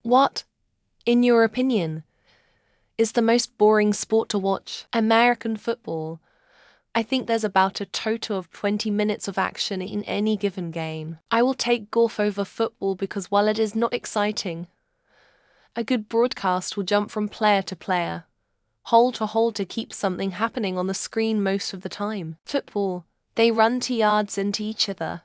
What, in your opinion, is the most boring sport to watch? American football. I think there's about a total of 20 minutes of action in any given game. I will take golf over football because while it is not exciting, a good broadcast will jump from player to player, hole to hole to keep something happening on the screen most of the time. Football, they run 2 yards into each other.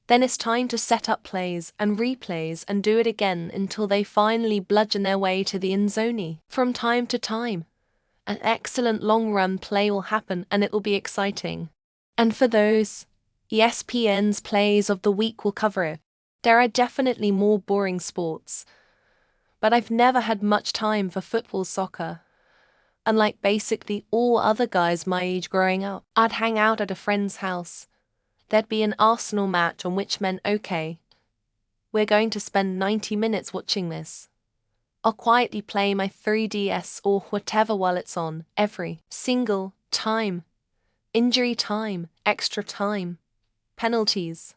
Then it's time to set up plays and replays and do it again until they finally bludgeon their way to the end zone. From time to time, an excellent long-run play will happen and it will be exciting. And for those, ESPN's plays of the week will cover it. There are definitely more boring sports, but I've never had much time for football soccer. Unlike basically all other guys my age growing up, I'd hang out at a friend's house. There'd be an Arsenal match on which meant, okay, we're going to spend 90 minutes watching this. I'll quietly play my 3DS or whatever while it's on, every single time. Injury time, extra time, penalties,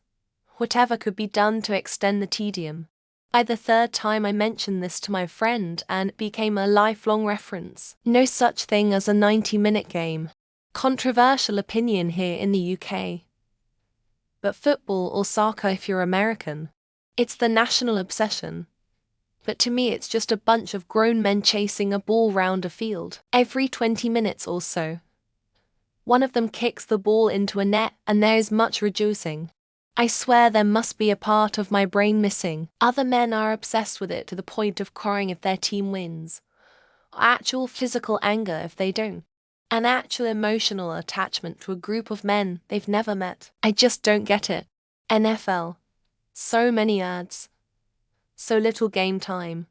whatever could be done to extend the tedium. By the third time I mentioned this to my friend and it became a lifelong reference. No such thing as a 90-minute game. Controversial opinion here in the UK. But football or soccer if you're American, it's the national obsession. But to me it's just a bunch of grown men chasing a ball round a field. Every 20 minutes or so, one of them kicks the ball into a net and there is much rejoicing. I swear there must be a part of my brain missing. Other men are obsessed with it to the point of crying if their team wins, or actual physical anger if they don't. An actual emotional attachment to a group of men they've never met. I just don't get it. NFL. So many ads. So little game time.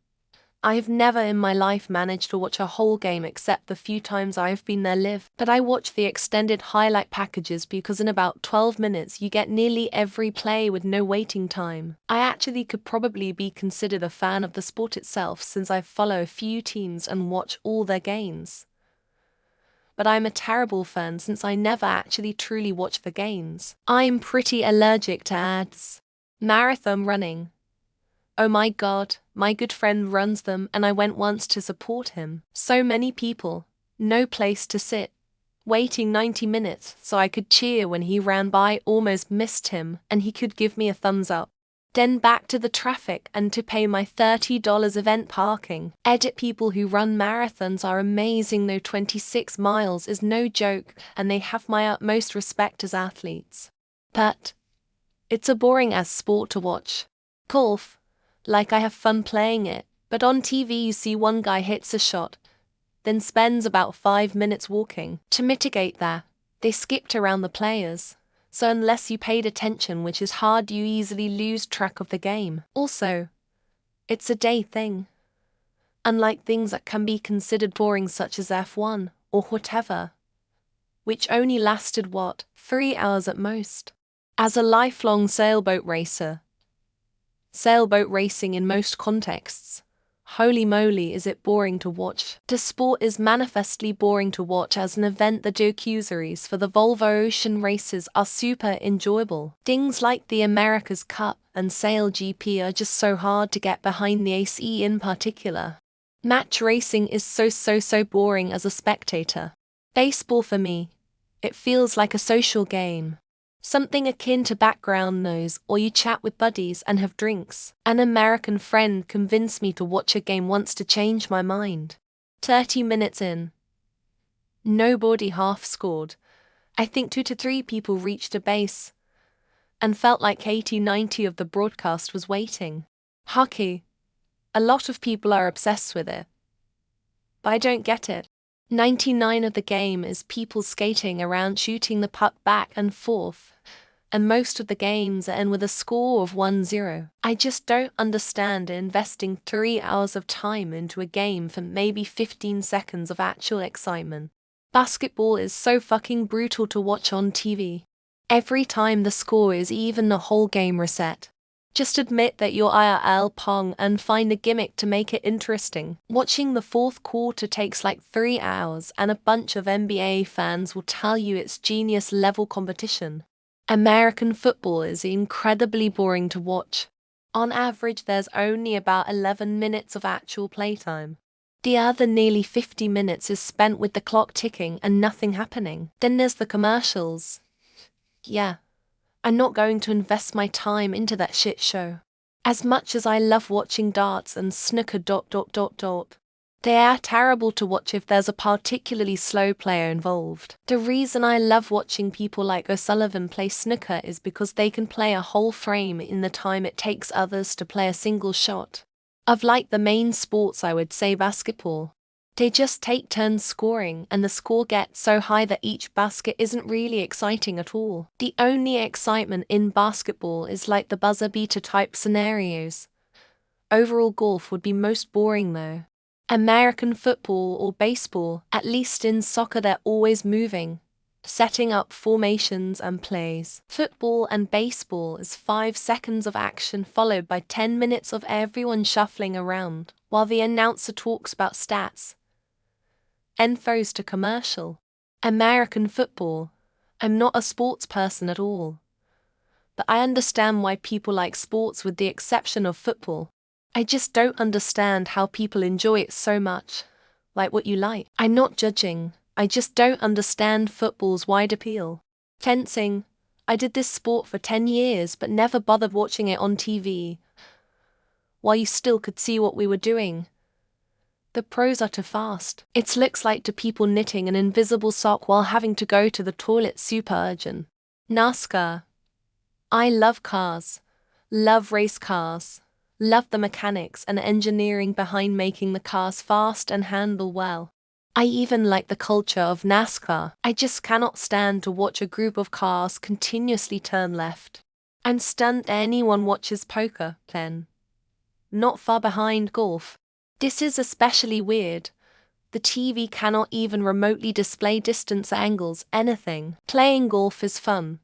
I have never in my life managed to watch a whole game except the few times I have been there live. But I watch the extended highlight packages because in about 12 minutes you get nearly every play with no waiting time. I actually could probably be considered a fan of the sport itself since I follow a few teams and watch all their games. But I'm a terrible fan since I never actually truly watch the games. I'm pretty allergic to ads. Marathon running. Oh my god, my good friend runs them and I went once to support him. So many people, no place to sit. Waiting 90 minutes so I could cheer when he ran by, almost missed him and he could give me a thumbs up. Then back to the traffic and to pay my $30 event parking. Edit people who run marathons are amazing though 26 miles is no joke and they have my utmost respect as athletes. But it's a boring ass sport to watch. Golf. Like I have fun playing it, but on TV you see one guy hits a shot, then spends about 5 minutes walking. To mitigate that, they skipped around the players. So unless you paid attention, which is hard, you easily lose track of the game. Also, it's a day thing. Unlike things that can be considered boring such as F1 or whatever, which only lasted 3 hours at most. As a lifelong sailboat racer, sailboat racing in most contexts, holy moly is it boring to watch. The sport is manifestly boring to watch as an event. The documentaries for the Volvo Ocean races are super enjoyable. Things like the America's Cup and Sail GP are just so hard to get behind, the ACE in particular. Match racing is so boring as a spectator. Baseball for me, it feels like a social game. Something akin to background noise, or you chat with buddies and have drinks. An American friend convinced me to watch a game once to change my mind. 30 minutes in, nobody half scored. I think 2 to 3 people reached a base, and felt like 80-90 of the broadcast was waiting. Hockey. A lot of people are obsessed with it, but I don't get it. 99 of the game is people skating around shooting the puck back and forth, and most of the games end with a score of 1-0. I just don't understand investing 3 hours of time into a game for maybe 15 seconds of actual excitement. Basketball is so fucking brutal to watch on TV. Every time the score is even, the whole game reset. Just admit that you're IRL pong and find a gimmick to make it interesting. Watching the fourth quarter takes like 3 hours and a bunch of NBA fans will tell you it's genius level competition. American football is incredibly boring to watch. On average, there's only about 11 minutes of actual playtime. The other nearly 50 minutes is spent with the clock ticking and nothing happening. Then there's the commercials. Yeah, I'm not going to invest my time into that shit show. As much as I love watching darts and snooker ... They are terrible to watch if there's a particularly slow player involved. The reason I love watching people like O'Sullivan play snooker is because they can play a whole frame in the time it takes others to play a single shot. Of like the main sports, I would say basketball. They just take turns scoring and the score gets so high that each basket isn't really exciting at all. The only excitement in basketball is like the buzzer beater type scenarios. Overall, golf would be most boring though. American football or baseball, at least in soccer they're always moving, setting up formations and plays. Football and baseball is 5 seconds of action followed by 10 minutes of everyone shuffling around, while the announcer talks about stats. Infos to commercial. American football. I'm not a sports person at all. But I understand why people like sports with the exception of football. I just don't understand how people enjoy it so much. Like what you like. I'm not judging. I just don't understand football's wide appeal. Fencing. I did this sport for 10 years but never bothered watching it on TV. While you still could see what we were doing. The pros are too fast. It looks like to people knitting an invisible sock while having to go to the toilet super urgent. NASCAR. I love cars. Love race cars. Love the mechanics and engineering behind making the cars fast and handle well. I even like the culture of NASCAR. I just cannot stand to watch a group of cars continuously turn left. I'm stunned anyone watches poker, then. Not far behind golf. This is especially weird. The TV cannot even remotely display distance angles, anything. Playing golf is fun,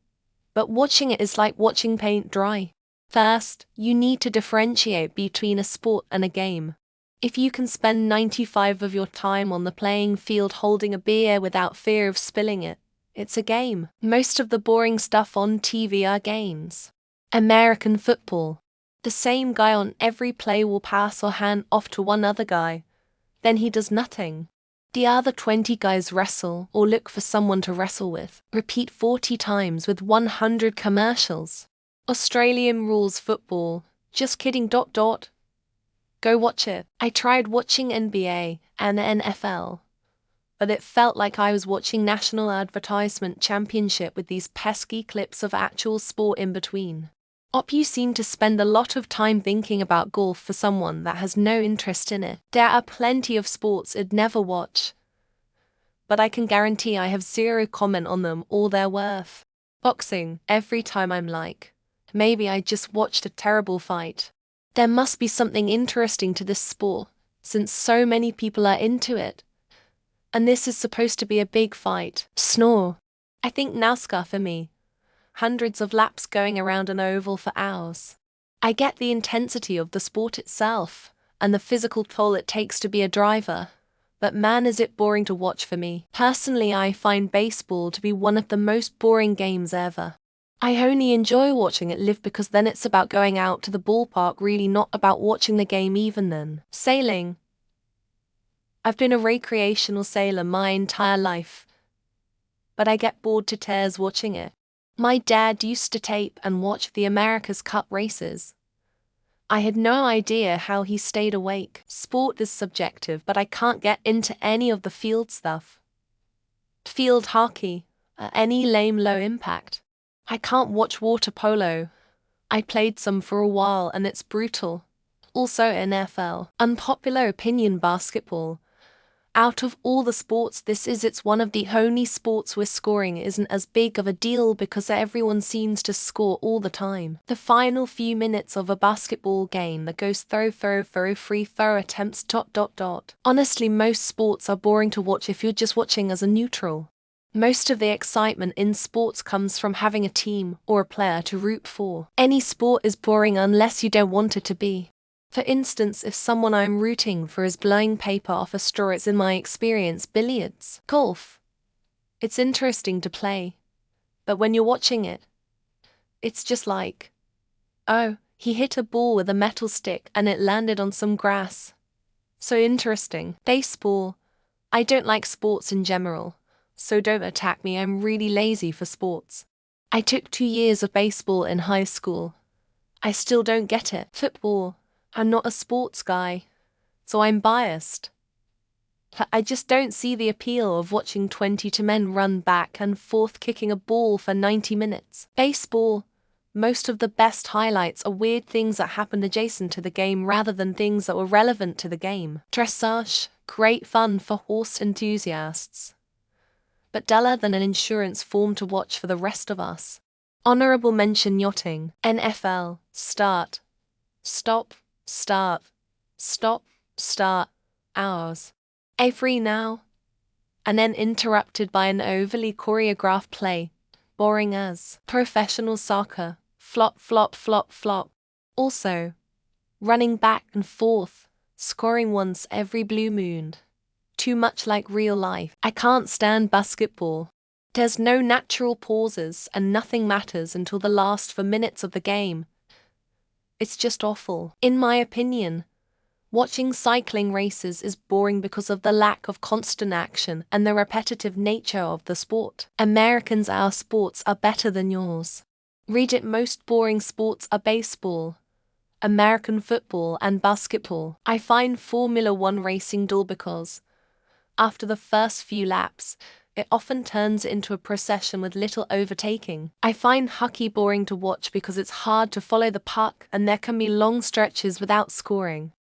but watching it is like watching paint dry. First, you need to differentiate between a sport and a game. If you can spend 95% of your time on the playing field holding a beer without fear of spilling it, it's a game. Most of the boring stuff on TV are games. American football. The same guy on every play will pass or hand off to one other guy. Then he does nothing. The other 20 guys wrestle or look for someone to wrestle with. Repeat 40 times with 100 commercials. Australian rules football. Just kidding ... Go watch it. I tried watching NBA and NFL, but it felt like I was watching National Advertisement Championship with these pesky clips of actual sport in between. You seem to spend a lot of time thinking about golf for someone that has no interest in it. There are plenty of sports I'd never watch, but I can guarantee I have zero comment on them or their worth. Boxing. Every time I'm like, maybe I just watched a terrible fight. There must be something interesting to this sport, since so many people are into it. And this is supposed to be a big fight. Snore. I think NASCAR for me. Hundreds of laps going around an oval for hours. I get the intensity of the sport itself, and the physical toll it takes to be a driver, but man is it boring to watch for me. Personally, I find baseball to be one of the most boring games ever. I only enjoy watching it live because then it's about going out to the ballpark, really not about watching the game even then. Sailing. I've been a recreational sailor my entire life, but I get bored to tears watching it. My dad used to tape and watch the America's Cup races. I had no idea how he stayed awake. Sport is subjective, but I can't get into any of the field stuff. Field hockey, any lame low impact. I can't watch water polo. I played some for a while and it's brutal. Also NFL. Unpopular opinion, basketball. Out of all the sports it's one of the only sports where scoring isn't as big of a deal because everyone seems to score all the time. The final few minutes of a basketball game that goes throw, free throw attempts ... Honestly, most sports are boring to watch if you're just watching as a neutral. Most of the excitement in sports comes from having a team or a player to root for. Any sport is boring unless you don't want it to be. For instance, if someone I'm rooting for is blowing paper off a straw, it's in my experience billiards. Golf. It's interesting to play, but when you're watching it, it's just like, oh, He hit a ball with a metal stick and it landed on some grass. So interesting. Baseball. I don't like sports in general, so don't attack me, I'm really lazy for sports. I took 2 years of baseball in high school. I still don't get it. Football. I'm not a sports guy, so I'm biased. I just don't see the appeal of watching 22 men run back and forth kicking a ball for 90 minutes. Baseball. Most of the best highlights are weird things that happened adjacent to the game rather than things that were relevant to the game. Dressage. Great fun for horse enthusiasts, but duller than an insurance form to watch for the rest of us. Honorable mention yachting. NFL. Start. Stop. Start. Stop. Start. Hours. Every now and then interrupted by an overly choreographed play. Boring as. Professional soccer. Flop, flop, flop, flop. Also, running back and forth, scoring once every blue moon. Too much like real life. I can't stand basketball. There's no natural pauses and nothing matters until the last 4 minutes of the game. It's just awful. In my opinion, watching cycling races is boring because of the lack of constant action and the repetitive nature of the sport. Americans, our sports are better than yours. Reddit most boring sports are baseball, American football and basketball. I find Formula 1 racing dull because, after the first few laps, it often turns into a procession with little overtaking. I find hockey boring to watch because it's hard to follow the puck and there can be long stretches without scoring.